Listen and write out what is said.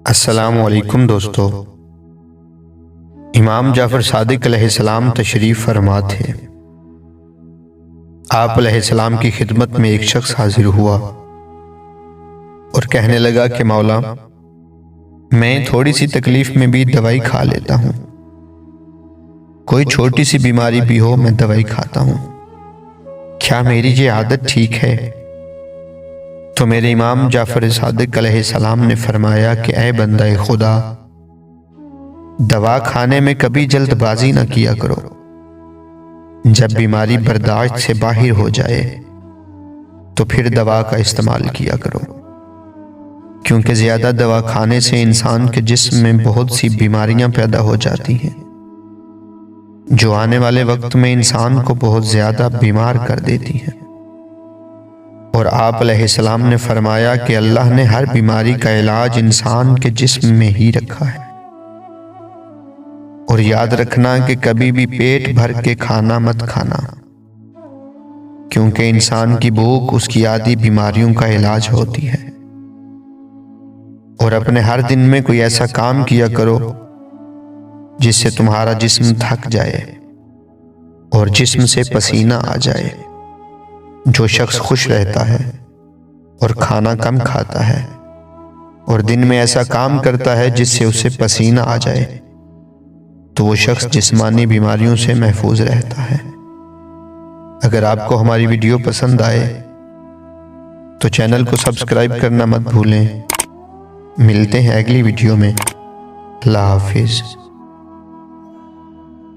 السلام علیکم دوستو۔ امام جعفر صادق علیہ السلام تشریف فرما تھے۔ آپ علیہ السلام کی خدمت میں ایک شخص حاضر ہوا اور کہنے لگا کہ مولا، میں تھوڑی سی تکلیف میں بھی دوائی کھا لیتا ہوں، کوئی چھوٹی سی بیماری بھی ہو میں دوائی کھاتا ہوں، کیا میری یہ عادت ٹھیک ہے؟ تو میرے امام جعفر صادق علیہ السلام نے فرمایا کہ اے بندہ خدا، دوا کھانے میں کبھی جلد بازی نہ کیا کرو۔ جب بیماری برداشت سے باہر ہو جائے تو پھر دوا کا استعمال کیا کرو، کیونکہ زیادہ دوا کھانے سے انسان کے جسم میں بہت سی بیماریاں پیدا ہو جاتی ہیں جو آنے والے وقت میں انسان کو بہت زیادہ بیمار کر دیتی ہیں۔ اور آپ علیہ السلام نے فرمایا کہ اللہ نے ہر بیماری کا علاج انسان کے جسم میں ہی رکھا ہے، اور یاد رکھنا کہ کبھی بھی پیٹ بھر کے کھانا مت کھانا، کیونکہ انسان کی بھوک اس کی آدھی بیماریوں کا علاج ہوتی ہے۔ اور اپنے ہر دن میں کوئی ایسا کام کیا کرو جس سے تمہارا جسم تھک جائے اور جسم سے پسینہ آ جائے۔ جو شخص خوش رہتا ہے اور کھانا کم کھاتا ہے اور دن میں ایسا کام کرتا ہے جس سے اسے پسینہ آ جائے تو وہ شخص جسمانی بیماریوں سے محفوظ رہتا ہے۔ اگر آپ کو ہماری ویڈیو پسند آئے تو چینل کو سبسکرائب کرنا مت بھولیں۔ ملتے ہیں اگلی ویڈیو میں۔ اللہ حافظ۔